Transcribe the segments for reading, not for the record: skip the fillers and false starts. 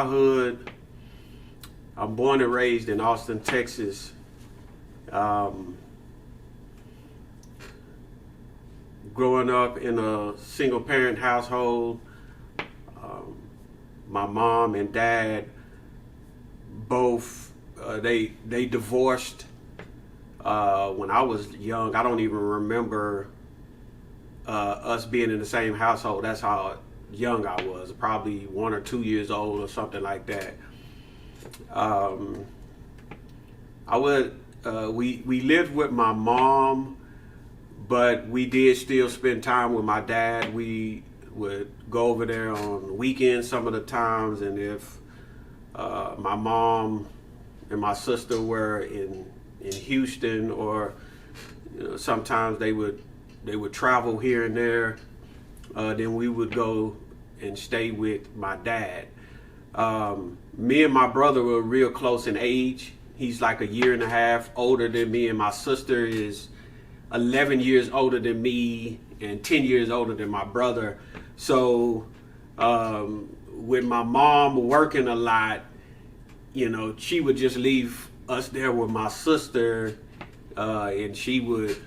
childhood, I'm born and raised in Austin, Texas. Growing up in a single parent household, my mom and dad both, they divorced when I was young. I don't even remember us being in the same household. That's how young I was, probably 1 or 2 years old or something like that. We lived with my mom, but we did still spend time with my dad. We would go over there on weekends some of the times, and if my mom and my sister were in Houston, or sometimes they would travel here and there, then we would go and stay with my dad. Me and my brother were real close in age. He's like 1.5 years older than me, and my sister is 11 years older than me and 10 years older than my brother. So with my mom working a lot, she would just leave us there with my sister, and she would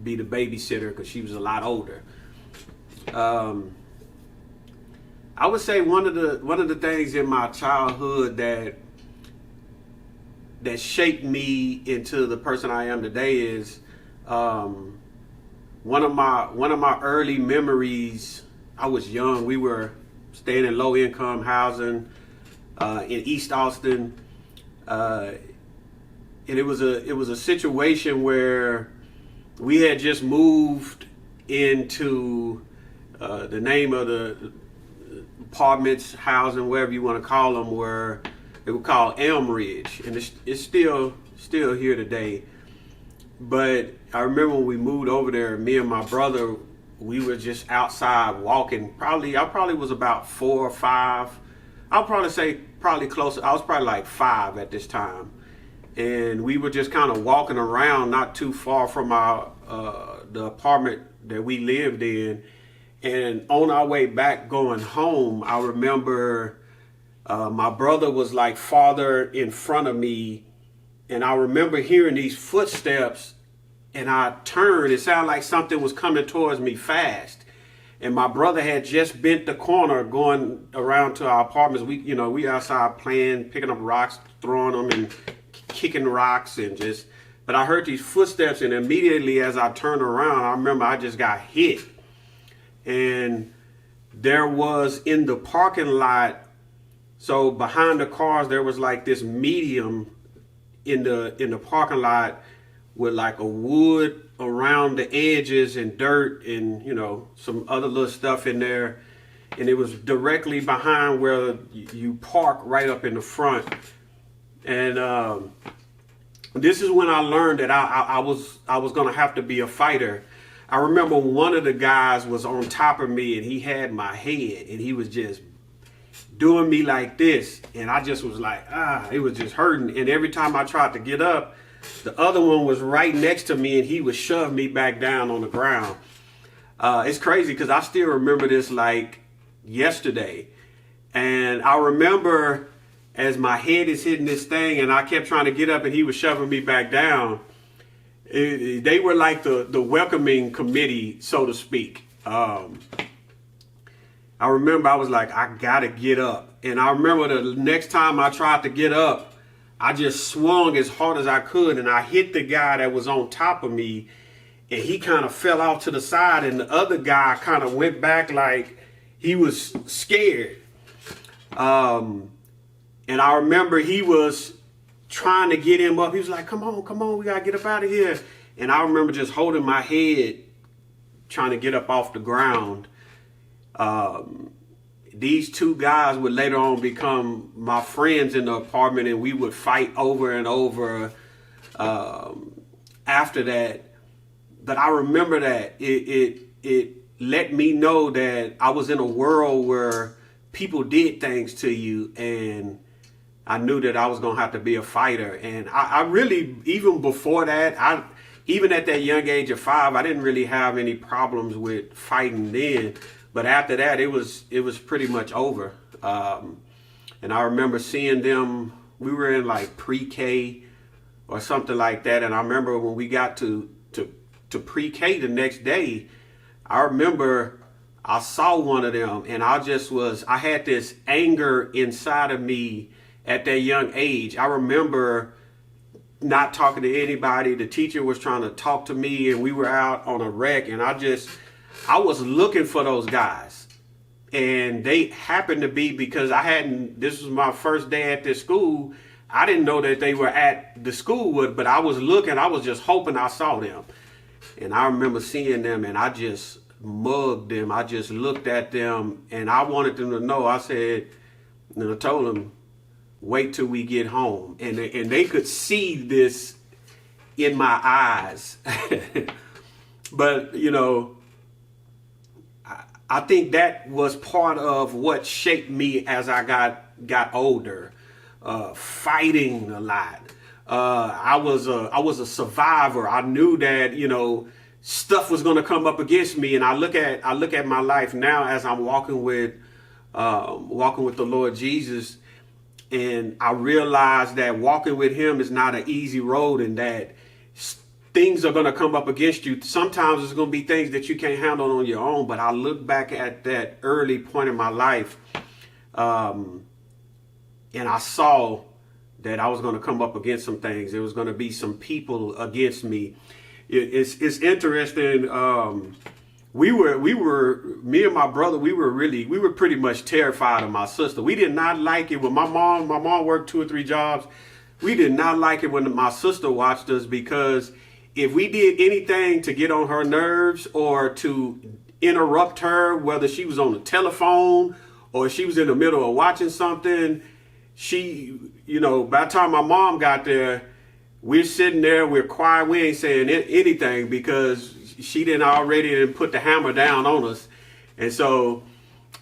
be the babysitter because she was a lot older. I would say one of the things in my childhood that shaped me into the person I am today is one of my early memories. I was young. We were staying in low income housing in East Austin, and it was a situation where we had just moved into the name of the apartments, housing, whatever you want to call them, were they were called Elm Ridge, and it's still here today. But I remember when we moved over there, me and my brother, we were just outside walking. I probably was about 4 or 5. I'll probably say probably closer. I was probably like 5 at this time, and we were just kind of walking around, not too far from the apartment that we lived in. And on our way back going home, I remember my brother was like farther in front of me, and I remember hearing these footsteps, and I turned. It sounded like something was coming towards me fast, and my brother had just bent the corner going around to our apartments. We outside playing, picking up rocks, throwing them, and kicking rocks, but I heard these footsteps, and immediately as I turned around, I remember I just got hit. And there was in the parking lot, so behind the cars, there was like this medium in the parking lot with like a wood around the edges and dirt and some other little stuff in there, and it was directly behind where you park right up in the front. And this is when I learned that I was gonna have to be a fighter. I remember one of the guys was on top of me, and he had my head, and he was just doing me like this, and I just was like, it was just hurting. And every time I tried to get up, the other one was right next to me, and he would shove me back down on the ground. It's crazy because I still remember this like yesterday. And I remember as my head is hitting this thing, and I kept trying to get up, and he was shoving me back down. They were like the welcoming committee, so to speak. I remember I was like, I gotta get up. And I remember the next time I tried to get up, I just swung as hard as I could, and I hit the guy that was on top of me, and he kind of fell off to the side, and the other guy kind of went back like he was scared. And I remember he was trying to get him up. He was like, come on, we gotta get up out of here. And I remember just holding my head, trying to get up off the ground. These two guys would later on become my friends in the apartment, and we would fight over and over after that. But I remember that it let me know that I was in a world where people did things to you, and I knew that I was going to have to be a fighter. And I really, even before that, even at that young age of 5, I didn't really have any problems with fighting then. But after that, it was pretty much over. And I remember seeing them, we were in like pre-K or something like that. And I remember when we got to pre-K the next day, I remember I saw one of them and I had this anger inside of me at that young age. I remember not talking to anybody. The teacher was trying to talk to me and we were out on a rec, and I was looking for those guys. And they happened to be, because this was my first day at this school. I didn't know that they were at the school, but I was looking, I was just hoping I saw them. And I remember seeing them and I just mugged them. I just looked at them and I wanted them to know. I said, and I told them, wait till we get home. And they could see this in my eyes. But, I think that was part of what shaped me as I got older. Fighting a lot. I was a survivor. I knew that, stuff was going to come up against me. And I look at my life now as I'm walking with the Lord Jesus. And I realize that walking with him is not an easy road, and that things are going to come up against you. Sometimes it's going to be things that you can't handle on your own. But I look back at that early point in my life, and I saw that I was going to come up against some things. There was going to be some people against me. It's interesting. Me and my brother, we were pretty much terrified of my sister. We did not like it when my mom worked 2 or 3 jobs. We did not like it when my sister watched us, because if we did anything to get on her nerves or to interrupt her, whether she was on the telephone or she was in the middle of watching something, by the time my mom got there, we're sitting there, we're quiet, we ain't saying anything, because she didn't already put the hammer down on us. And so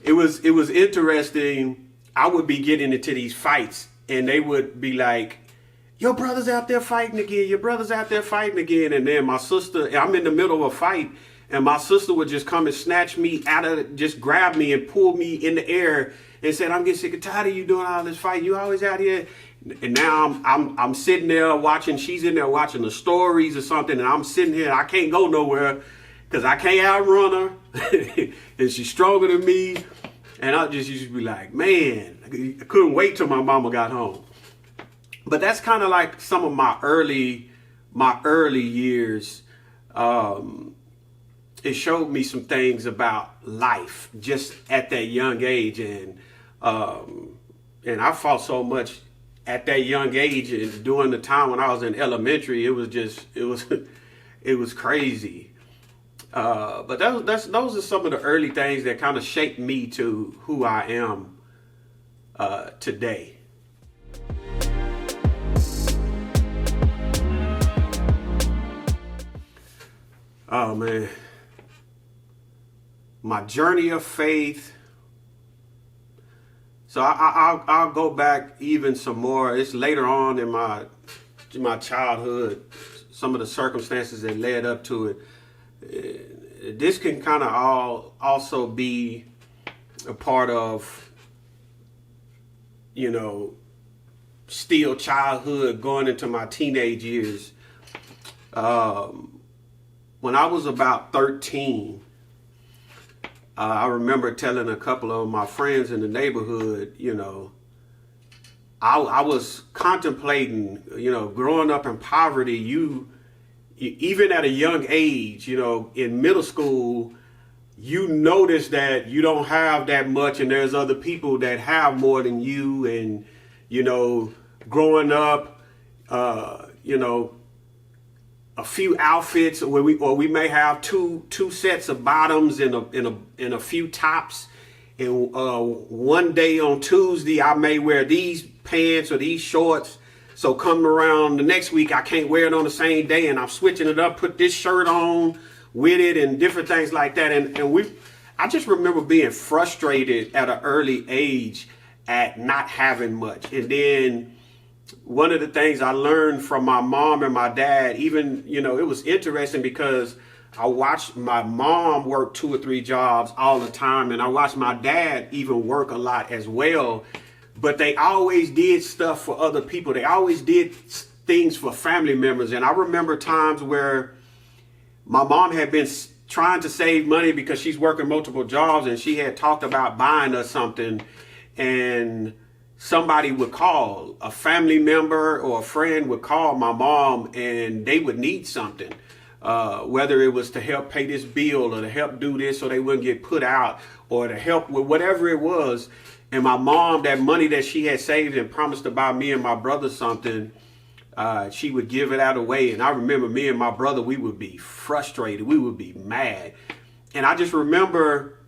it was interesting. I would be getting into these fights and they would be like, your brother's out there fighting again. Your brother's out there fighting again. And then my sister, I'm in the middle of a fight, and my sister would just come and snatch me out of it, just grab me and pull me in the air and said, I'm getting sick and tired of you doing all this fighting. You always out here. And now I'm sitting there watching, she's in there watching the stories or something, and I'm sitting here, I can't go nowhere because I can't outrun her. And she's stronger than me. And I just used to be like, man, I couldn't wait till my mama got home. But that's kind of like some of my early years. It showed me some things about life just at that young age. And I fought so much at that young age, and during the time when I was in elementary, it was crazy. But those are some of the early things that kind of shaped me to who I am today. Oh man, my journey of faith. So I'll go back even some more. It's later on in my childhood, some of the circumstances that led up to it. This can kind of also be a part of, still childhood going into my teenage years. When I was about 13, I remember telling a couple of my friends in the neighborhood, I was contemplating, growing up in poverty. Even at a young age, in middle school, you notice that you don't have that much, and there's other people that have more than you. And, growing up, a few outfits, or we may have two sets of bottoms and a few tops. And one day on Tuesday, I may wear these pants or these shorts. So coming around the next week, I can't wear it on the same day, and I'm switching it up, put this shirt on with it and different things like that. I just remember being frustrated at an early age at not having much. And then one of the things I learned from my mom and my dad, even, it was interesting because I watched my mom work 2 or 3 jobs all the time, and I watched my dad even work a lot as well. But they always did stuff for other people. They always did things for family members. And I remember times where my mom had been trying to save money because she's working multiple jobs, and she had talked about buying us something, and somebody would call, a family member or a friend would call my mom, and they would need something, whether it was to help pay this bill or to help do this so they wouldn't get put out, or to help with whatever it was. And my mom, that money that she had saved and promised to buy me and my brother something, she would give it out away. And I remember me and my brother, we would be frustrated. We would be mad. And I just remember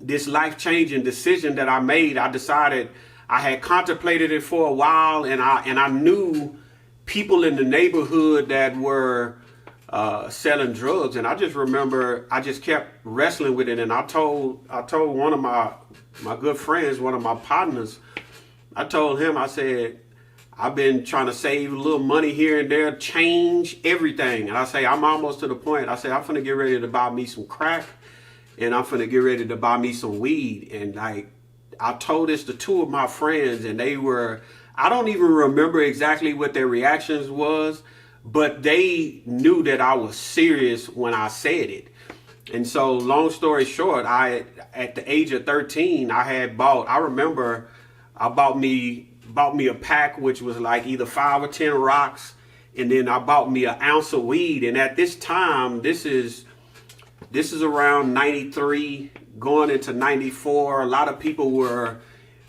this life-changing decision that I made. I decided, I had contemplated it for a while, and I knew people in the neighborhood that were selling drugs. And I just remember I just kept wrestling with it. And I told one of my good friends, one of my partners, I told him, I said, I've been trying to save a little money here and there, change everything. And I say, I'm almost to the point. I say, I'm finna get ready to buy me some crack, and I'm finna get ready to buy me some weed. And like, I told this to 2 of my friends, and they were, I don't even remember exactly what their reactions was, but they knew that I was serious when I said it. And so, long story short, at the age of 13, I remember I bought me a pack, which was like either 5 or 10 rocks, and then I bought me an ounce of weed. And at this time, this is around 93, going into 94. A lot of people were,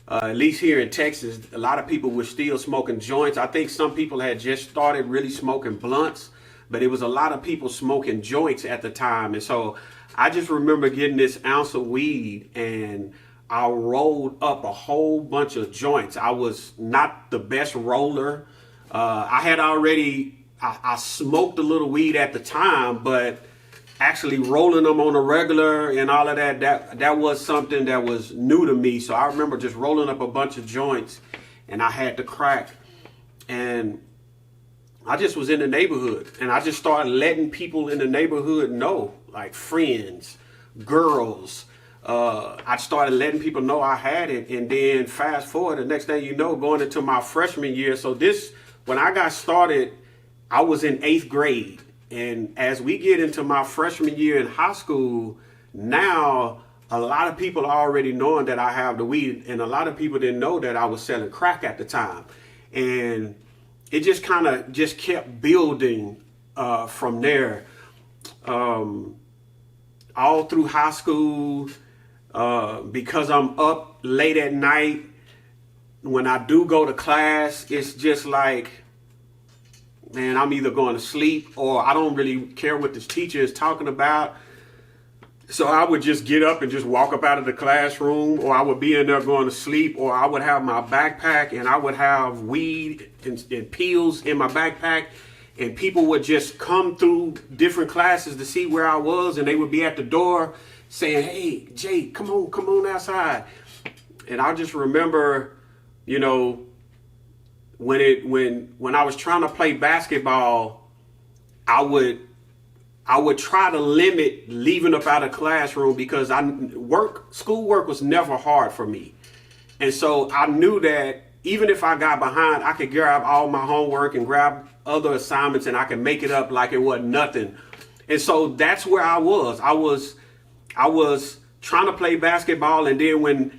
at least here in Texas, a lot of people were still smoking joints. I think some people had just started really smoking blunts, but it was a lot of people smoking joints at the time. And so I just remember getting this ounce of weed, and I rolled up a whole bunch of joints. I was not the best roller. I smoked a little weed at the time, but actually rolling them on a regular and all of that was something that was new to me. So I remember just rolling up a bunch of joints, and I had to crack. And I just was in the neighborhood, and I just started letting people in the neighborhood know, like friends, girls. I started letting people know I had it. And then fast forward, the next thing you know, going into my freshman year. So when I got started, I was in 8th grade. And as we get into my freshman year in high school, now a lot of people are already knowing that I have the weed, and a lot of people didn't know that I was selling crack at the time. And it just kind of just kept building from there. All through high school, because I'm up late at night, when I do go to class, it's just like, man, I'm either going to sleep or I don't really care what this teacher is talking about. So I would just get up and just walk up out of the classroom, or I would be in there going to sleep, or I would have my backpack and I would have weed and pills in my backpack, and people would just come through different classes to see where I was, and they would be at the door saying, "Hey, Jay, come on outside." And I just remember, when I was trying to play basketball, I would try to limit leaving up out of classroom, because schoolwork was never hard for me. And so I knew that even if I got behind, I could grab all my homework and grab other assignments, and I could make it up like it wasn't nothing. And so that's where I was. I was trying to play basketball, and then when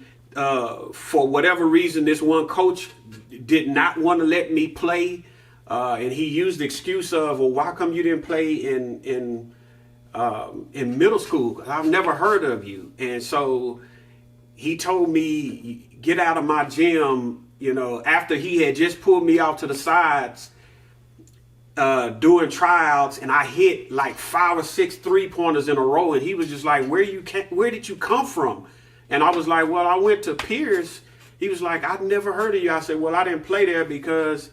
for whatever reason, this one coach did not want to let me play, and he used the excuse of, "Well, why come you didn't play in middle school? 'Cause I've never heard of you." And so he told me, "Get out of my gym," after he had just pulled me off to the sides doing tryouts, and I hit like 5 or 6 3-pointers in a row, and he was just like, where did you come from?" And I was like, "Well, I went to Pierce." He was like, "I've never heard of you." I said, "Well, I didn't play there because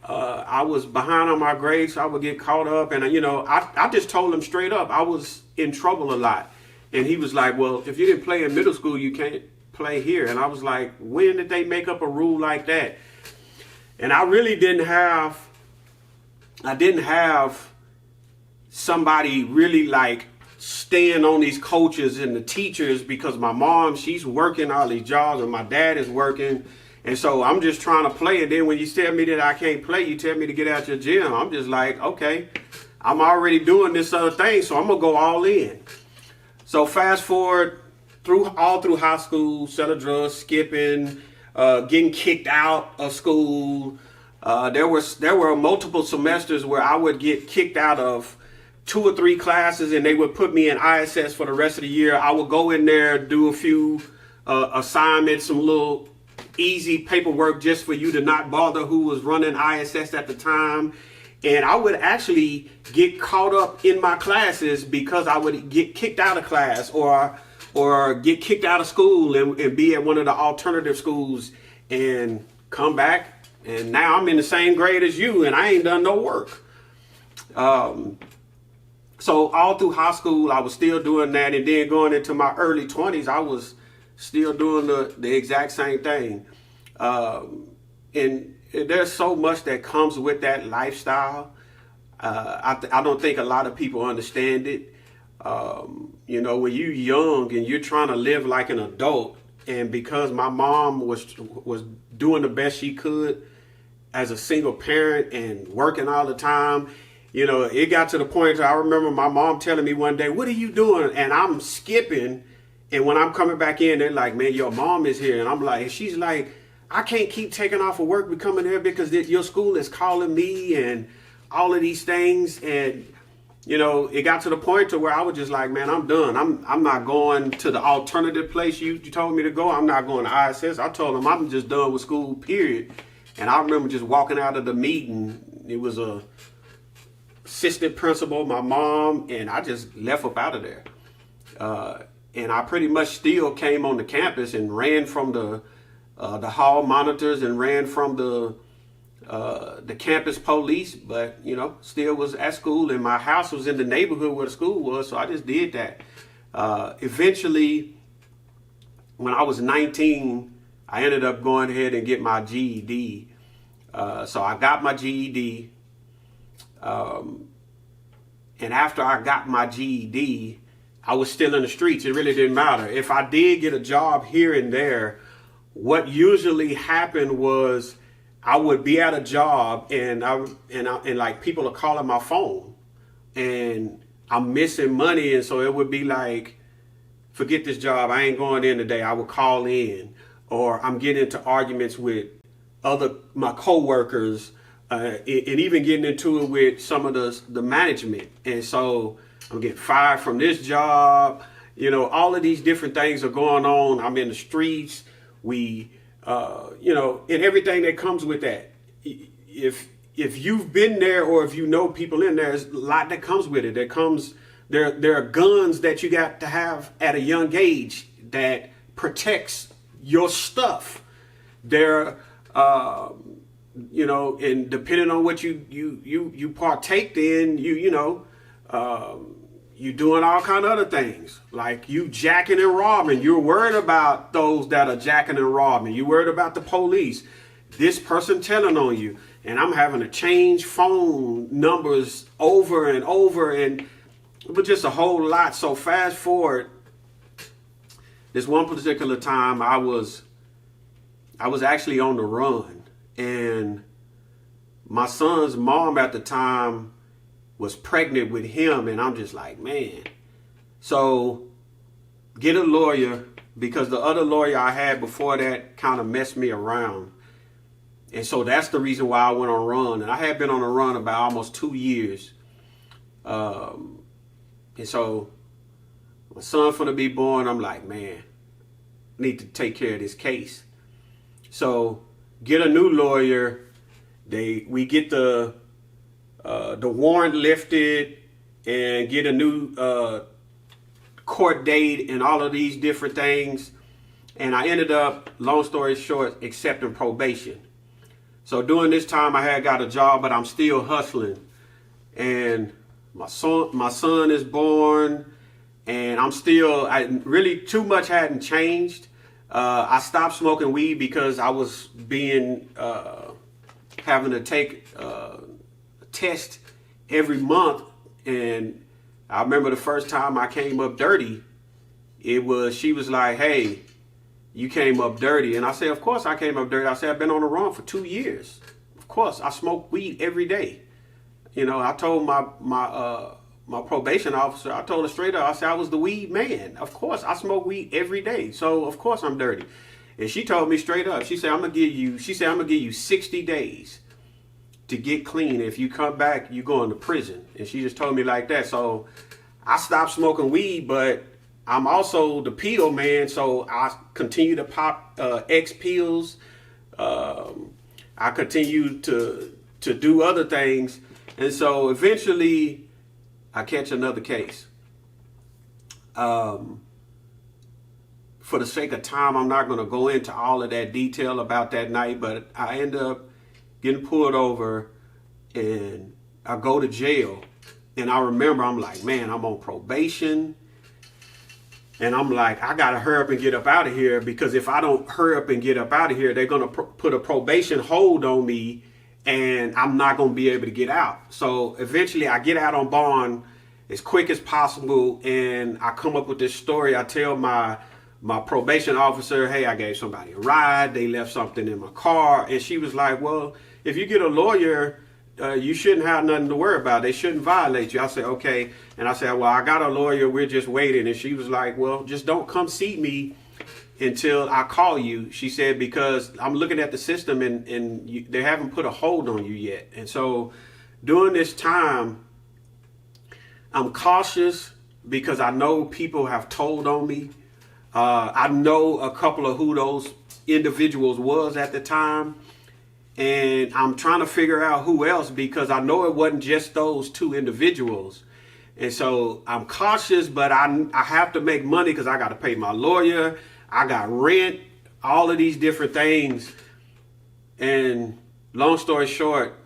I was behind on my grades, so I would get caught up." And I just told him straight up I was in trouble a lot. And he was like, "Well, if you didn't play in middle school, you can't play here." And I was like, when did they make up a rule like that? And I really didn't have somebody really like staying on these coaches and the teachers, because my mom, she's working all these jobs and my dad is working. And so I'm just trying to play. And then when you tell me that I can't play, you tell me to get out your gym. I'm just like, okay, I'm already doing this other thing, so I'm going to go all in. So fast forward all through high school, selling drugs, skipping, getting kicked out of school. There were multiple semesters where I would get kicked out of 2 or 3 classes, and they would put me in ISS for the rest of the year. I would go in there, do a few assignments, some little easy paperwork just for you to not bother who was running ISS at the time. And I would actually get caught up in my classes because I would get kicked out of class or get kicked out of school and be at one of the alternative schools and come back. And now I'm in the same grade as you and I ain't done no work. So all through high school, I was still doing that. And then going into my early 20s, I was still doing the exact same thing. And there's so much that comes with that lifestyle. I don't think a lot of people understand it. You know, when you're young and you're trying to live like an adult, and because my mom was doing the best she could as a single parent and working all the time, you know, it got to the point I remember my mom telling me one day, "What are you doing?" And I'm skipping. And when I'm coming back in, they're like, "Man, your mom is here." And I'm like, she's like, "I can't keep taking off of work, becoming here because your school is calling me and all of these things." And, you know, it got to the point to where I was just like, man, I'm done. I'm not going to the alternative place you told me to go. I'm not going to ISS. I told them I'm just done with school, period. And I remember just walking out of the meeting. It was a assistant principal, my mom, and I just left up out of there. And I pretty much still came on the campus and ran from the hall monitors and ran from the campus police, but, you know, still was at school, and my house was in the neighborhood where the school was, so I just did that. Eventually, when I was 19, I ended up going ahead and get my GED. So I got my GED. And after I got my GED, I was still in the streets. It really didn't matter. If I did get a job here and there, what usually happened was I would be at a job and like people are calling my phone and I'm missing money. And so it would be like, forget this job. I ain't going in today. I would call in, or I'm getting into arguments with my coworkers, and even getting into it with some of the management. And so I'm getting fired from this job. You know, all of these different things are going on. I'm in the streets. You know, and everything that comes with that. If you've been there, or if you know people in there, there's a lot that comes with it. There are guns that you got to have at a young age that protects your stuff. You know, and depending on what you partake in, you know, you doing all kind of other things, like you jacking and robbing. You're worried about those that are jacking and robbing. You're worried about the police, this person telling on you, and I'm having to change phone numbers over and over, but just a whole lot. So fast forward, this one particular time I was actually on the run, and my son's mom at the time was pregnant with him, and I'm just like, man. So get a lawyer, because the other lawyer I had before that kind of messed me around. And so that's the reason why I went on a run. And I had been on a run about almost 2 years. And so my son finna be born. I'm like, man, I need to take care of this case. So get a new lawyer. We get the warrant lifted and get a new court date and all of these different things. And I ended up, long story short, accepting probation. So during this time I had got a job, but I'm still hustling. And my son is born, and really too much hadn't changed. I stopped smoking weed because I was having to take a test every month, And I remember the first time I came up dirty, she was like, hey, you came up dirty. And I said, of course I came up dirty. I said, I've been on the run for 2 years. Of course, I smoke weed every day. You know, I told my probation officer, I told her straight up, I said, I was the weed man. Of course, I smoke weed every day. So of course I'm dirty. And she told me straight up, she said, I'm gonna give you 60 days to get clean. If you come back, you going to prison. And she just told me like that. So I stopped smoking weed, but I'm also the pill man. So I continue to pop X pills. I continue to do other things. And so eventually I catch another case. For the sake of time, I'm not going to go into all of that detail about that night, but I end up getting pulled over and I go to jail. And I remember I'm like, man, I'm on probation. And I'm like, I got to hurry up and get up out of here, because if I don't hurry up and get up out of here, they're going to put a probation hold on me and I'm not going to be able to get out. So eventually I get out on bond as quick as possible. And I come up with this story. I tell my probation officer, hey, I gave somebody a ride. They left something in my car. And she was like, well, if you get a lawyer, you shouldn't have nothing to worry about. They shouldn't violate you. I said, okay. And I said, well, I got a lawyer. We're just waiting. And she was like, well, just don't come see me until I call you. She said, because I'm looking at the system and they haven't put a hold on you yet. And so during this time, I'm cautious because I know people have told on me. I know a couple of who those individuals was at the time. And I'm trying to figure out who else, because I know it wasn't just those two individuals. And so I'm cautious, but I have to make money because I got to pay my lawyer. I got rent, all of these different things. And long story short,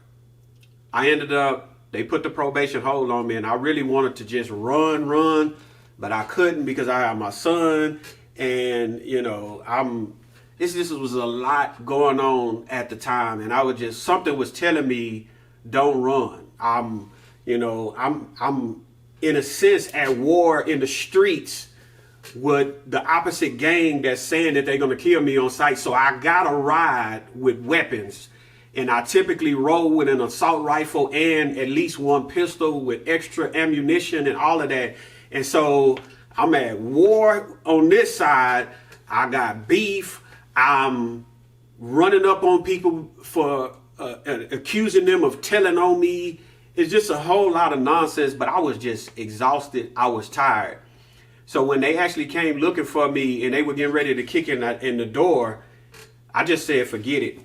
they put the probation hold on me, and I really wanted to just run, but I couldn't because I have my son. And, you know, this was a lot going on at the time, and something was telling me, don't run. I'm in a sense at war in the streets with the opposite gang that's saying that they're going to kill me on sight. So I got to ride with weapons, and I typically roll with an assault rifle and at least one pistol with extra ammunition and all of that. And so I'm at war on this side. I got beef. I'm running up on people for accusing them of telling on me. It's just a whole lot of nonsense, but I was just exhausted. I was tired. So when they actually came looking for me and they were getting ready to kick in the door, I just said, forget it.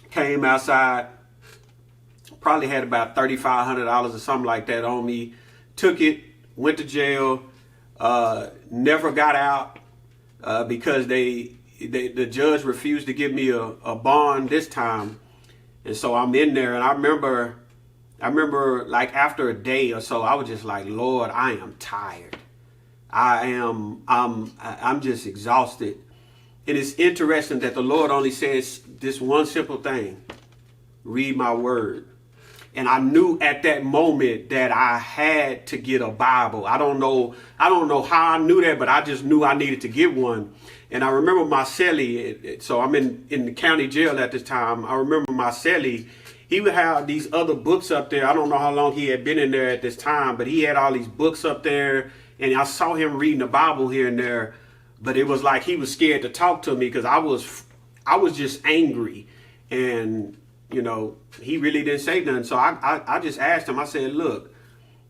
Came outside, probably had about $3,500 or something like that on me. Took it, went to jail, never got out because the judge refused to give me a bond this time. And so I'm in there, and I remember like after a day or so, I was just like, Lord, I am tired. I'm just exhausted. And it's interesting that the Lord only says this one simple thing: read my word. And I knew at that moment that I had to get a Bible. I don't know how I knew that, but I just knew I needed to get one. And I remember my cellie, so I'm in the county jail at this time. I remember my cellie, he would have these other books up there. I don't know how long he had been in there at this time, but he had all these books up there. And I saw him reading the Bible here and there, but it was like he was scared to talk to me because I was just angry. And, you know, he really didn't say nothing. So I just asked him, I said, look,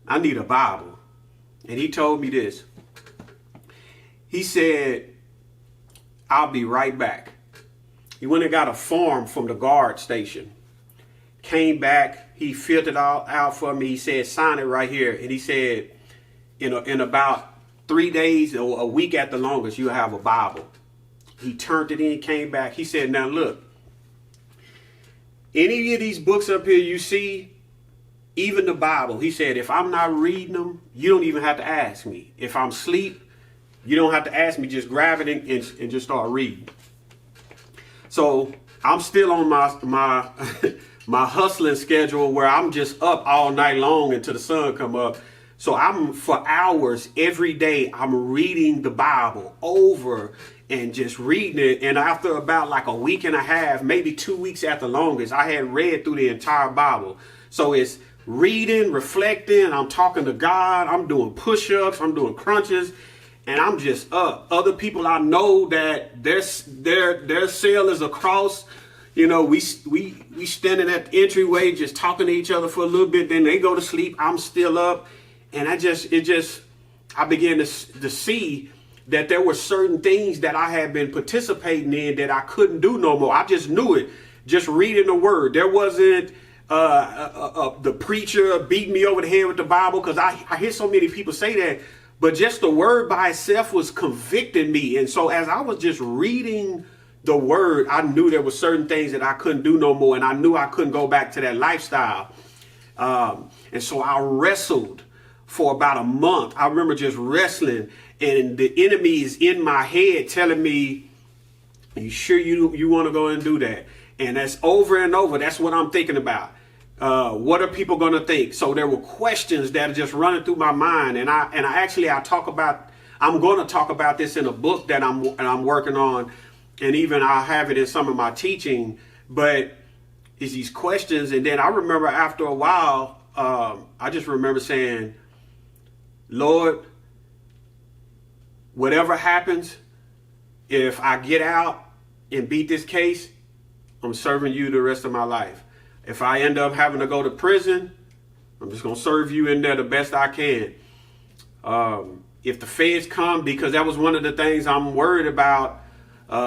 I need a Bible. And he told me this. He said, I'll be right back. He went and got a form from the guard station. Came back. He filled it all out for me. He said, sign it right here. And he said, in about 3 days or a week at the longest, you'll have a Bible. He turned it in, came back. He said, now look, any of these books up here you see, even the Bible, he said, if I'm not reading them, you don't even have to ask me. If I'm asleep, you don't have to ask me. Just grab it and just start reading. So I'm still on my my hustling schedule where I'm just up all night long until the sun come up. So I'm for hours every day, I'm reading the Bible over and just reading it. And after about like a week and a half, maybe 2 weeks at the longest, I had read through the entire Bible. So it's reading, reflecting, I'm talking to God, I'm doing push-ups, I'm doing crunches, and I'm just up. Other people I know that their cell is across, you know, we standing at the entryway just talking to each other for a little bit, then they go to sleep, I'm still up. And I began to see that there were certain things that I had been participating in that I couldn't do no more. I just knew it, just reading the word. There wasn't the preacher beat me over the head with the Bible, because I hear so many people say that, but just the word by itself was convicting me. And so as I was just reading the word, I knew there were certain things that I couldn't do no more, and I knew I couldn't go back to that lifestyle. And so I wrestled for about a month. I remember just wrestling, and the enemy is in my head telling me, "You sure you want to go and do that?" And that's over and over. That's what I'm thinking about. What are people going to think? So there were questions that are just running through my mind. And I'm going to talk about this in a book that I'm working on. And even I'll have it in some of my teaching, but it's these questions. And then I remember after a while, I just remember saying, "Lord, whatever happens, if I get out and beat this case, I'm serving you the rest of my life. If I end up having to go to prison, I'm just going to serve you in there the best I can. If the feds come," because that was one of the things I'm worried about,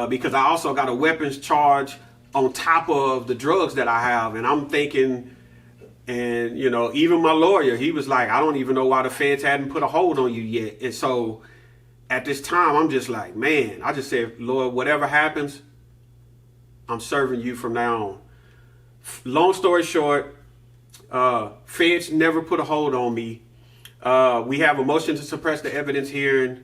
because I also got a weapons charge on top of the drugs that I have. And I'm thinking, and you know, even my lawyer, he was like, "I don't even know why the feds hadn't put a hold on you yet." And so at this time, I'm just like, man, I just said, "Lord, whatever happens, I'm serving you from now on." Long story short, feds never put a hold on me. We have a motion to suppress the evidence hearing.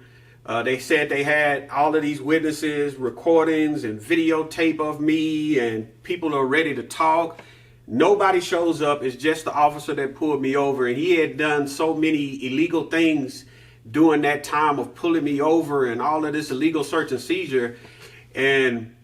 They said they had all of these witnesses, recordings and videotape of me, and people are ready to talk. Nobody shows up. It's just the officer that pulled me over, and he had done so many illegal things during that time of pulling me over and all of this illegal search and seizure. And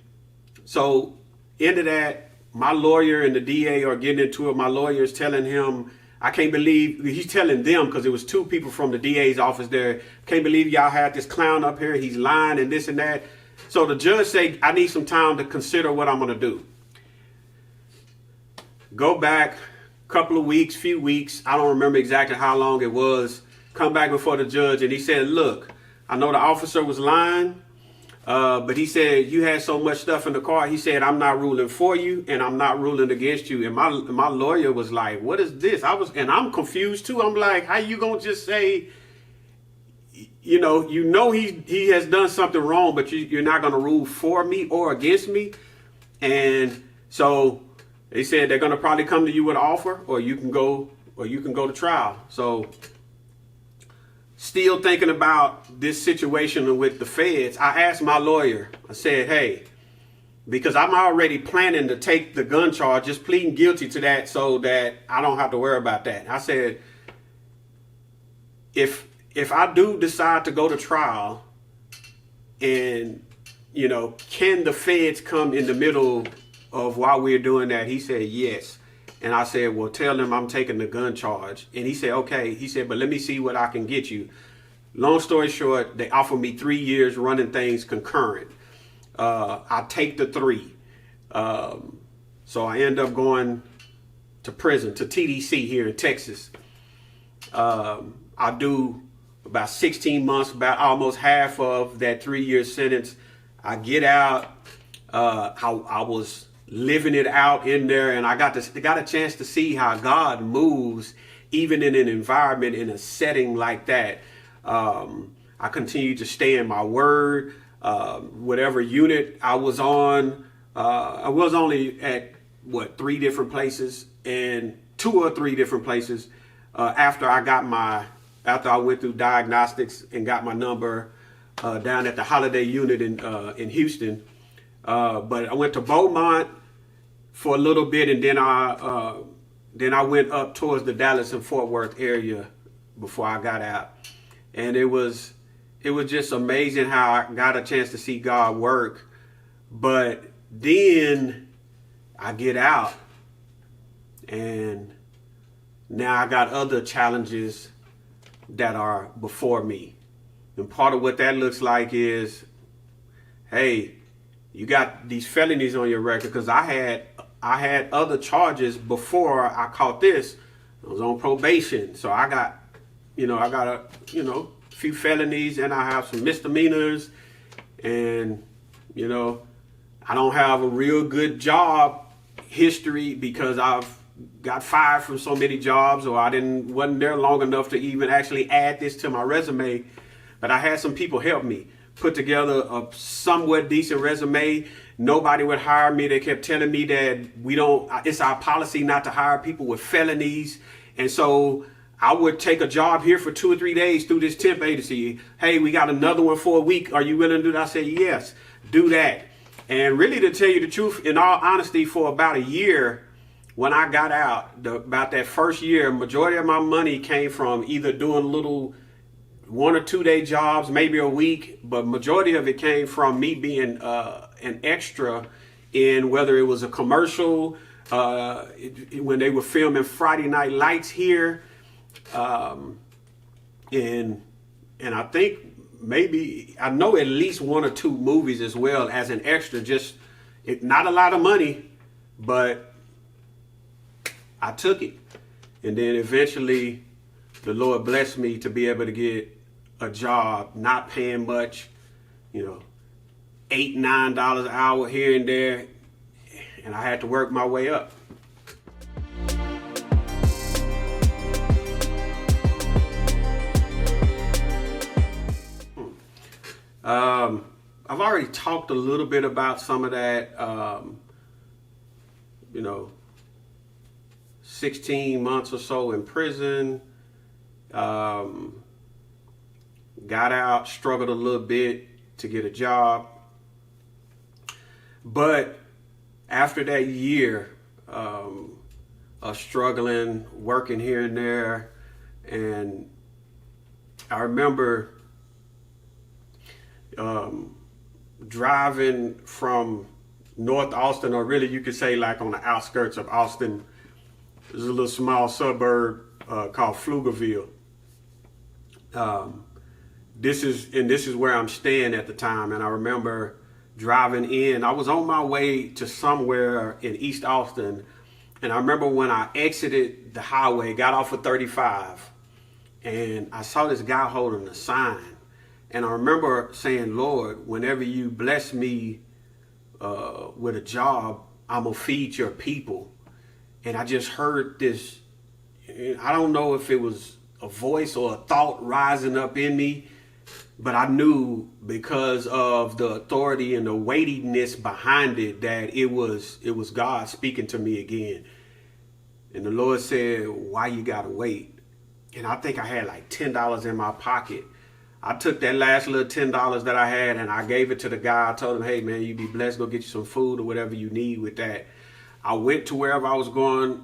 so into that, my lawyer and the DA are getting into it. My lawyer is telling him, "I can't believe," he's telling them, because it was two people from the DA's office there, "Can't believe y'all had this clown up here. He's lying and this and that." So the judge said, "I need some time to consider what I'm going to do." Go back a couple of weeks, few weeks. I don't remember exactly how long it was. Come back before the judge, and he said, "Look, I know the officer was lying, but he said you had so much stuff in the car. He said, I'm not ruling for you, and I'm not ruling against you." And my lawyer was like, "What is this?" I'm confused too. I'm like, how you gonna just say, you know he has done something wrong, but you're not gonna rule for me or against me? And so they said they're gonna probably come to you with an offer, or you can go to trial. So still thinking about this situation with the feds, I asked my lawyer, I said, "Hey, because I'm already planning to take the gun charge, just pleading guilty to that so that I don't have to worry about that." I said, if I do decide to go to trial, and, you know, can the feds come in the middle of while we're doing that? He said, "Yes." And I said, "Well, tell them I'm taking the gun charge." And he said, "Okay." He said, "But let me see what I can get you." Long story short, they offered me 3 years running things concurrent. I take the 3. So I end up going to prison, to TDC here in Texas. I do about 16 months, about almost half of that 3-year sentence. I get out. I was living it out in there, and I got a chance to see how God moves even in an environment, in a setting like that. I continued to stay in my word. Whatever unit I was on, I was only at 3 different places, and 2 or 3 different places after I went through diagnostics and got my number down at the Holiday unit in Houston. But I went to Beaumont for a little bit, and then I went up towards the Dallas and Fort Worth area before I got out, and it was just amazing how I got a chance to see God work. But then I get out, and now I got other challenges that are before me. And part of what that looks like is, hey, you got these felonies on your record, because I had other charges before I caught this. I was on probation, so I got a few felonies, and I have some misdemeanors, and I don't have a real good job history because I've got fired from so many jobs, or I wasn't there long enough to even actually add this to my resume. But I had some people help me put together a somewhat decent resume. Nobody would hire me. They kept telling me that it's our policy not to hire people with felonies. And so I would take a job here for 2 or 3 days through this temp agency. Hey, we got another one for a week. Are you willing to do that? I said, yes, do that. And really, to tell you the truth, in all honesty, for about a year, when I got out, about that first year, majority of my money came from either doing little 1 or 2 day jobs, maybe a week, but majority of it came from me being an extra in whether it was a commercial, when they were filming Friday Night Lights here, and I think I know at least 1 or 2 movies as well as an extra. Not a lot of money, but I took it. And then eventually the Lord blessed me to be able to get a job, not paying much, $8, $9 an hour here and there. And I had to work my way up. I've already talked a little bit about some of that, 16 months or so in prison, got out, struggled a little bit to get a job. But after that year of struggling, working here and there, and I remember driving from North Austin, or really you could say like on the outskirts of Austin. There's a little small suburb called Pflugerville. This is where I'm staying at the time, and I remember driving in. I was on my way to somewhere in East Austin, and I remember when I exited the highway, got off of 35, and I saw this guy holding a sign. And I remember saying, Lord, whenever you bless me with a job, I'm going to feed your people. And I just heard this, I don't know if it was a voice or a thought rising up in me, but I knew because of the authority and the weightiness behind it that it was God speaking to me again. And the Lord said, why you got to wait? And I think I had like $10 in my pocket. I took that last little $10 that I had and I gave it to the guy. I told him, hey man, you be blessed, go get you some food or whatever you need with that. I went to wherever I was going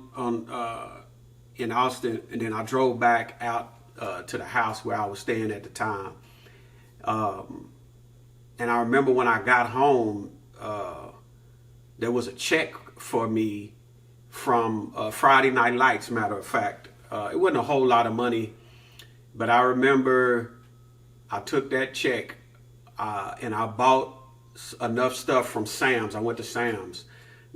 in Austin, and then I drove back out to the house where I was staying at the time. And I remember when I got home, there was a check for me from Friday Night Lights, matter of fact. It wasn't a whole lot of money, but I remember I took that check and I bought enough stuff from Sam's. I went to Sam's,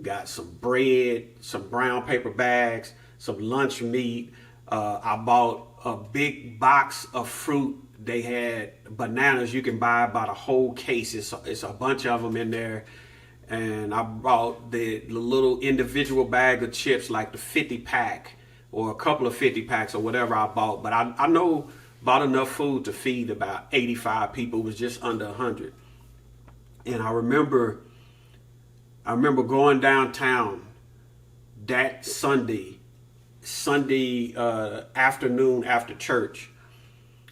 got some bread, some brown paper bags, some lunch meat. I bought a big box of fruit. They had bananas. You can buy by the whole case. It's a bunch of them in there. And I bought the little individual bag of chips, like the 50 pack or a couple of 50 packs or whatever I bought. But I know bought enough food to feed about 85 people. It was just under 100. And I remember going downtown that Sunday afternoon after church.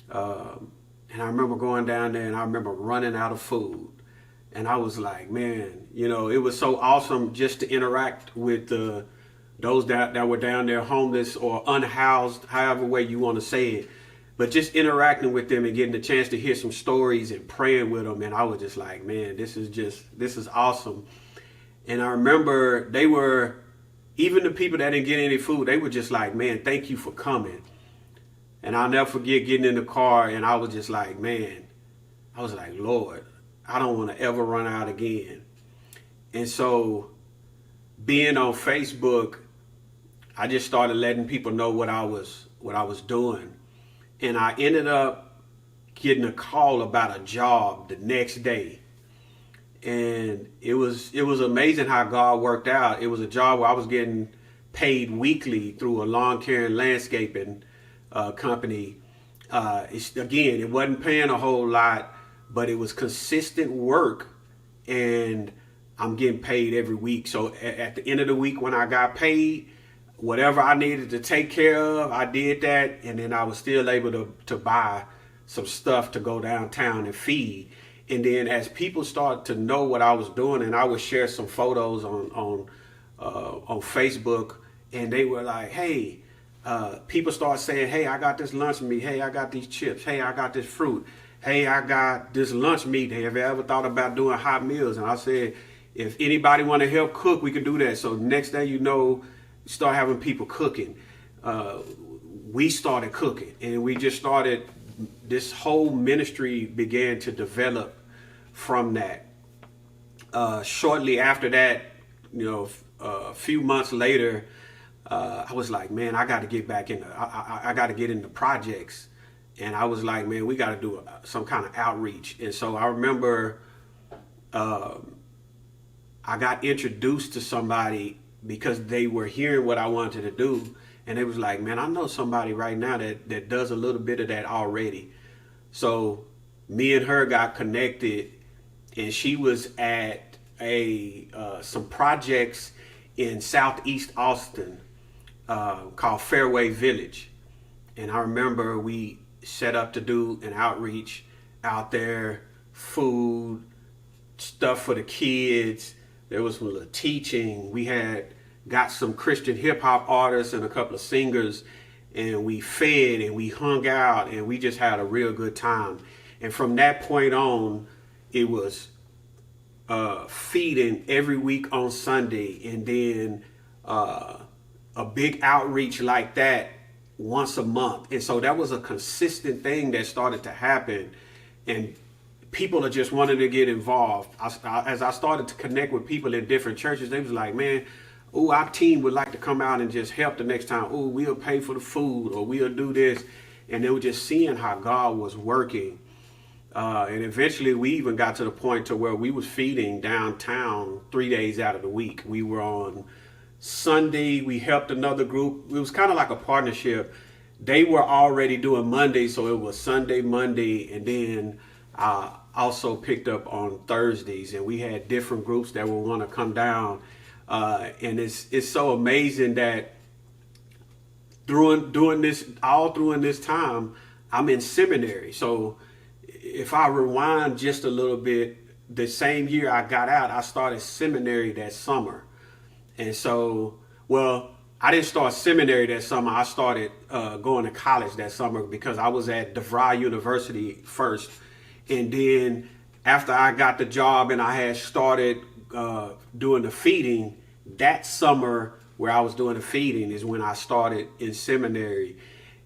And I remember going down there and I remember running out of food. And I was like, man, it was so awesome just to interact with those that were down there homeless or unhoused, however way you want to say it. But just interacting with them and getting the chance to hear some stories and praying with them. And I was just like, man, this is awesome. And I remember even the people that didn't get any food, they were just like, man, thank you for coming. And I'll never forget getting in the car, and I was just like, man, I was like, Lord, I don't want to ever run out again. And so being on Facebook, I just started letting people know what I was doing. And I ended up getting a call about a job the next day. And it was amazing how God worked out. It was a job where I was getting paid weekly through a lawn care and landscaping company. It wasn't paying a whole lot, but it was consistent work, and I'm getting paid every week. So at the end of the week when I got paid, whatever I needed to take care of, I did that, and then I was still able to buy some stuff to go downtown and feed. And then as people started to know what I was doing, and I would share some photos on Facebook, and they were like, hey, people start saying, hey, I got this lunch meat. Hey, I got these chips. Hey, I got this fruit. Hey, I got this lunch meat. Have you ever thought about doing hot meals? And I said, if anybody want to help cook, we can do that. So next thing start having people cooking. We started cooking, and we just started, this whole ministry began to develop from that. Shortly after that, a few months later, I was like, man, I got to get back in. I got to get into projects. And I was like, man, we got to do some kind of outreach. And so I remember I got introduced to somebody because they were hearing what I wanted to do. And they was like, man, I know somebody right now that does a little bit of that already. So me and her got connected, and she was at some projects in Southeast Austin called Fairway Village. And I remember we set up to do an outreach out there, food, stuff for the kids. There was some little teaching. We had got some Christian hip hop artists and a couple of singers, and we fed and we hung out, and we just had a real good time. And from that point on, it was feeding every week on Sunday, and then a big outreach like that once a month. And so that was a consistent thing that started to happen, and people are just wanting to get involved. As I started to connect with people in different churches, they was like, man, oh, our team would like to come out and just help the next time. Oh, we'll pay for the food, or we'll do this. And they were just seeing how God was working. And eventually we even got to the point to where we was feeding downtown 3 days out of the week. We were on Sunday, we helped another group. It was kind of like a partnership. They were already doing Monday, so it was Sunday, Monday, and then I also picked up on Thursdays, and we had different groups that would want to come down. And it's so amazing that during this time, I'm in seminary. So if I rewind just a little bit, the same year I got out, I started seminary that summer. And so, well, I didn't start seminary that summer. I started going to college that summer because I was at DeVry University first. And then after I got the job and I had started doing the feeding, that summer where I was doing the feeding is when I started in seminary.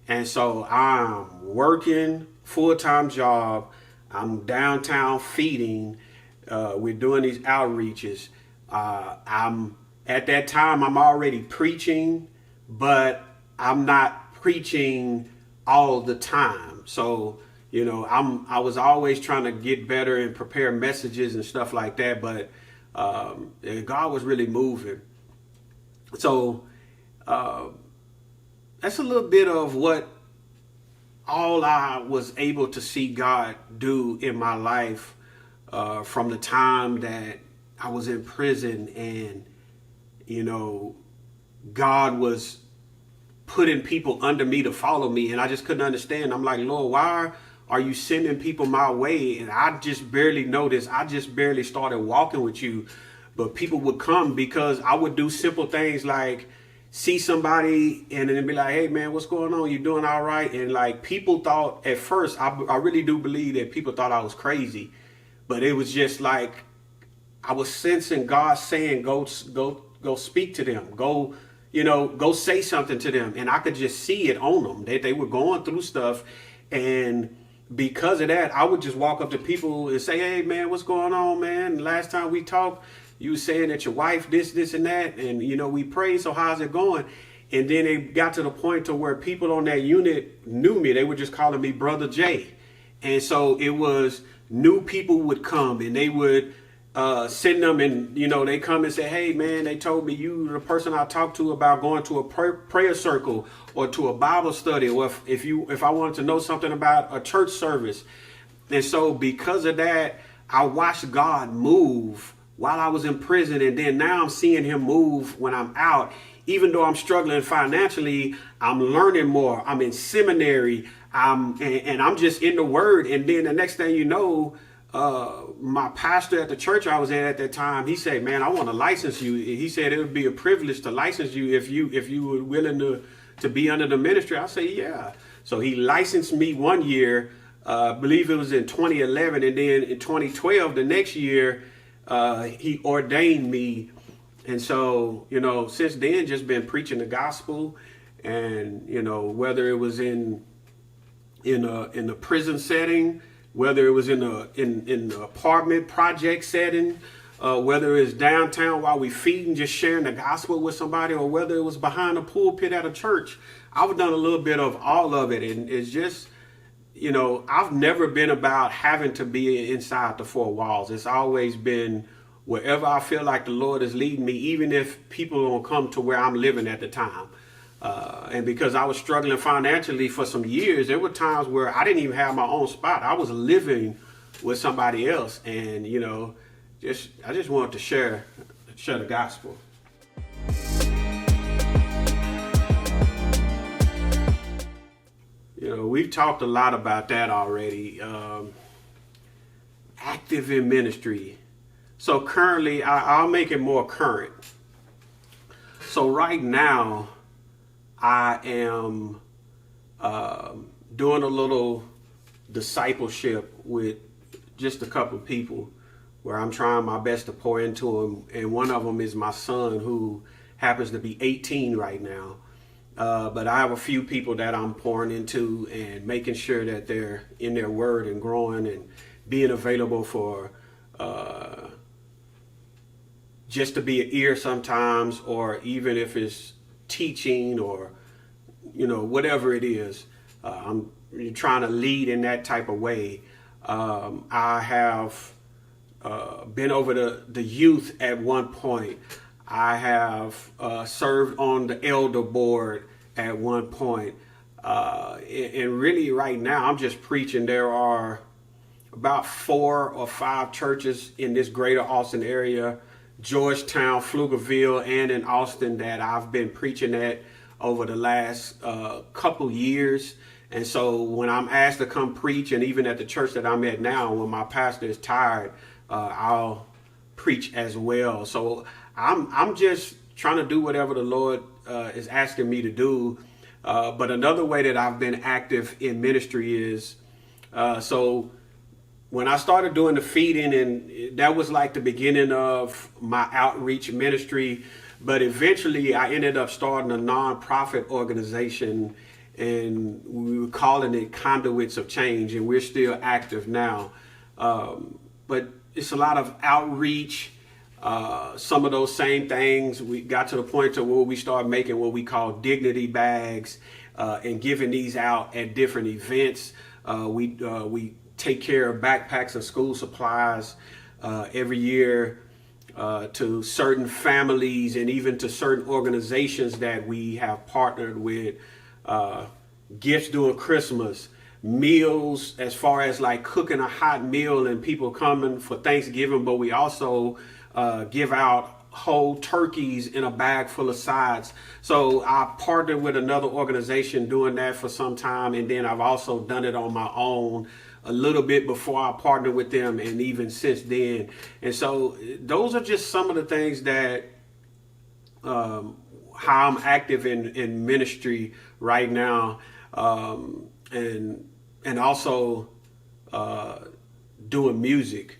And so I'm working full-time job. I'm downtown feeding. We're doing these outreaches. At that time, I'm already preaching, but I'm not preaching all the time. So, I was always trying to get better and prepare messages and stuff like that. But God was really moving. So that's a little bit of what all I was able to see God do in my life from the time that I was in prison, and God was putting people under me to follow me, and I just couldn't understand. I'm like, Lord, why are you sending people my way? And I just barely noticed. I just barely started walking with you. But people would come because I would do simple things like see somebody and then be like, hey man, what's going on? You doing all right? And like people thought at first, I really do believe that people thought I was crazy. But it was just like I was sensing God saying, go speak to them. Go say something to them. And I could just see it on them that they were going through stuff. And because of that, I would just walk up to people and say, hey man, what's going on, man? Last time we talked, you were saying that your wife, this and that. And, we prayed. So how's it going? And then it got to the point to where people on that unit knew me. They were just calling me Brother Jay. And so it was new people would come and they would send them and, they come and say, hey man, they told me you the person I talked to about going to a prayer circle or to a Bible study, or if I wanted to know something about a church service. And so because of that, I watched God move while I was in prison. And then now I'm seeing him move when I'm out. Even though I'm struggling financially, I'm learning more. I'm in seminary. And I'm just in the word. And then the next thing you know, my pastor at the church I was at that time, he said, man, I want to license you. He said it would be a privilege to license you if you were willing to be under the ministry. I say, yeah. So he licensed me 1 year, I believe it was in 2011. And then in 2012, the next year, he ordained me. And so, since then, just been preaching the gospel. And, whether it was in a prison setting, whether it was in the apartment project setting, whether it's downtown while we feeding, just sharing the gospel with somebody, or whether it was behind a pulpit at a church, I've done a little bit of all of it. And it's just, I've never been about having to be inside the four walls. It's always been wherever I feel like the Lord is leading me, even if people don't come to where I'm living at the time. And because I was struggling financially for some years, there were times where I didn't even have my own spot. I was living with somebody else. And, I just wanted to share the gospel. We've talked a lot about that already. Active in ministry. So currently, I'll make it more current. So right now, I am doing a little discipleship with just a couple of people where I'm trying my best to pour into them. And one of them is my son, who happens to be 18 right now. But I have a few people that I'm pouring into and making sure that they're in their word and growing and being available for just to be an ear sometimes, or even if it's teaching or, whatever it is. I'm trying to lead in that type of way. I have been over the youth at one point. I have served on the elder board at one point. And really right now I'm just preaching. There are about 4 or 5 churches in this greater Austin area, Georgetown, Pflugerville, and in Austin, that I've been preaching at over the last couple years. And so when I'm asked to come preach, and even at the church that I'm at now, when my pastor is tired, I'll preach as well. So I'm just trying to do whatever the Lord is asking me to do. But another way that I've been active in ministry is, so when I started doing the feeding, and that was like the beginning of my outreach ministry, but eventually I ended up starting a nonprofit organization, and we were calling it Conduits of Change, and we're still active now. But it's a lot of outreach. Some of those same things, we got to the point to where we started making what we call dignity bags and giving these out at different events. We take care of backpacks and school supplies every year to certain families and even to certain organizations that we have partnered with. Gifts during Christmas, meals as far as like cooking a hot meal and people coming for Thanksgiving, but we also give out whole turkeys in a bag full of sides. So I partnered with another organization doing that for some time, and then I've also done it on my own a little bit before I partnered with them, and even since then. And so those are just some of the things that how I'm active in ministry right now, and also doing music.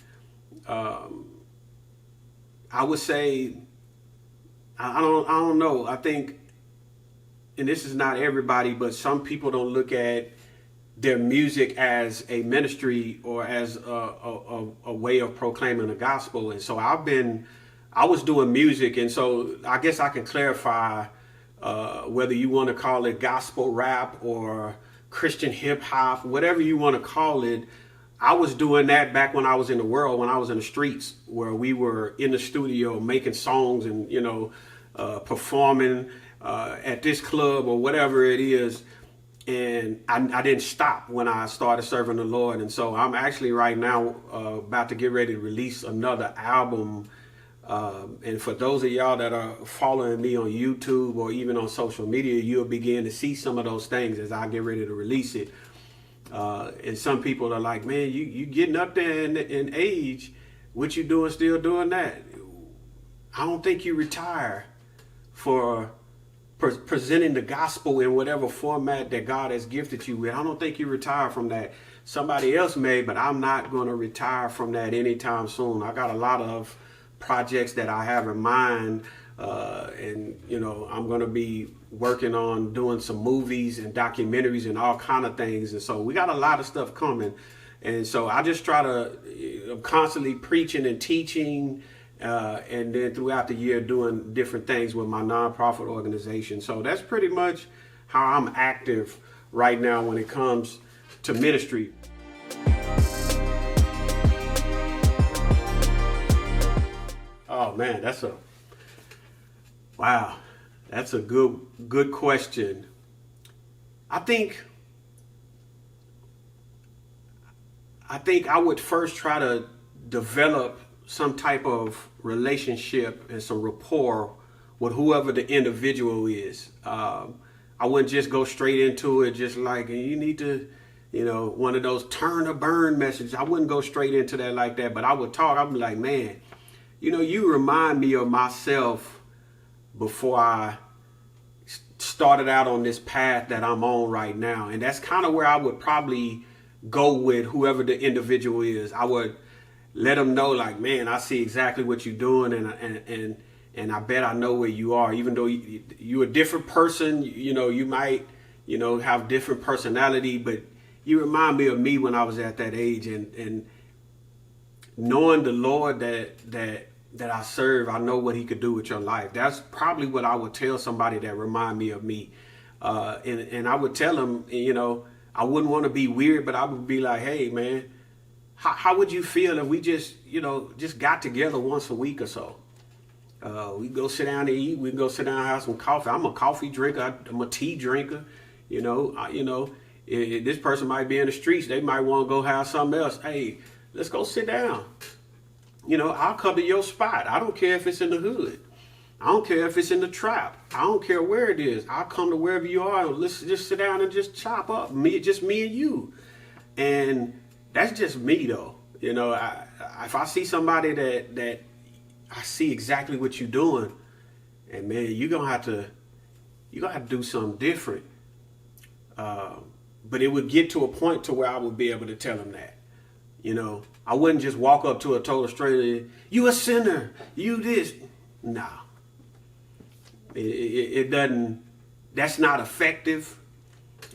I would say, I don't know. I think, and this is not everybody, but some people don't look at their music as a ministry or as a way of proclaiming the gospel. And so I was doing music, and so I guess I can clarify whether you want to call it gospel rap or Christian hip hop, whatever you want to call it. I was doing that back when I was in the world, when I was in the streets, where we were in the studio making songs and, performing at this club or whatever it is. And I didn't stop when I started serving the Lord. And so I'm actually right now about to get ready to release another album. And for those of y'all that are following me on YouTube or even on social media, you'll begin to see some of those things as I get ready to release it. And some people are like, man, you getting up there in age, what you doing, still doing that? I don't think you retire for presenting the gospel in whatever format that God has gifted you with. I don't think you retire from that. Somebody else may, but I'm not going to retire from that anytime soon. I got a lot of projects that I have in mind, and I'm going to be working on doing some movies and documentaries and all kind of things. And so we got a lot of stuff coming. And so I just try to constantly preaching and teaching, and then throughout the year doing different things with my nonprofit organization. So that's pretty much how I'm active right now when it comes to ministry. Oh man, that's a good question. I think I would first try to develop some type of relationship and some rapport with whoever the individual is. I wouldn't just go straight into it, just like, you need to, one of those turn or burn messages. I wouldn't go straight into that like that, but I would talk. I'd be like, man, you remind me of myself before I started out on this path that I'm on right now. And that's kind of where I would probably go with whoever the individual is. I would let them know, like, man, I see exactly what you're doing, and I bet I know where you are. Even though you're a different person, you might, have different personality, but you remind me of me when I was at that age, and knowing the Lord that I serve, I know what he could do with your life. That's probably what I would tell somebody that remind me of me. And I would tell them, I wouldn't want to be weird, but I would be like, hey, man, how would you feel if we just got together once a week or so? We go sit down to eat. We can go sit down and have some coffee. I'm a coffee drinker. I'm a tea drinker. This person might be in the streets. They might want to go have something else. Hey, let's go sit down. I'll cover your spot. I don't care if it's in the hood. I don't care if it's in the trap. I don't care where it is. I'll come to wherever you are. Let's just sit down and just chop up. Just me and you. And that's just me, though. If I see somebody that I see exactly what you're doing, and man, you're gonna have to do something different. But it would get to a point to where I would be able to tell them that. I wouldn't just walk up to a total stranger, you a sinner, you this. Nah. It doesn't, that's not effective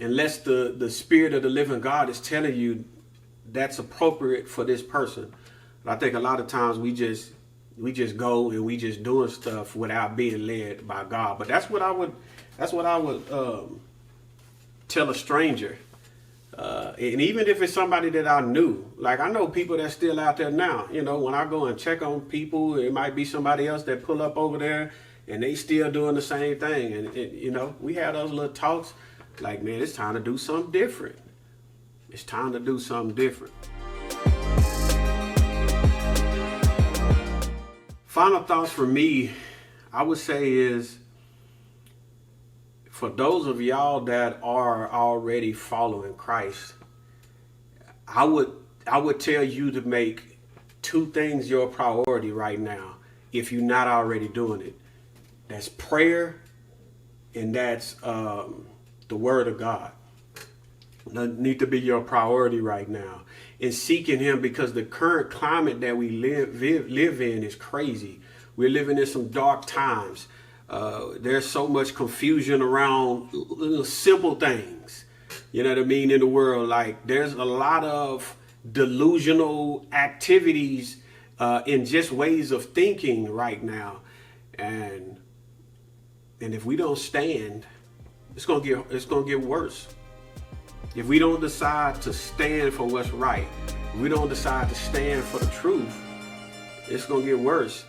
unless the Spirit of the living God is telling you that's appropriate for this person. But I think a lot of times we just go and we just doing stuff without being led by God. But that's what I would tell a stranger. And even if it's somebody that I knew, like I know people that's still out there now, when I go and check on people, it might be somebody else that pull up over there and they still doing the same thing. And, we had those little talks like, man, it's time to do something different. It's time to do something different. final thoughts for me, I would say is, for those of y'all that are already following Christ, I would tell you to make two things your priority right now if you're not already doing it. That's prayer, and that's the Word of God. That need to be your priority right now. And seeking Him, because the current climate that we live in is crazy. We're living in some dark times. There's so much confusion around little simple things, you know what I mean, in the world. Like, there's a lot of delusional activities in just ways of thinking right now, and if we don't stand, it's gonna get worse. If we don't decide to stand for what's right, if we don't decide to stand for the truth, it's gonna get worse.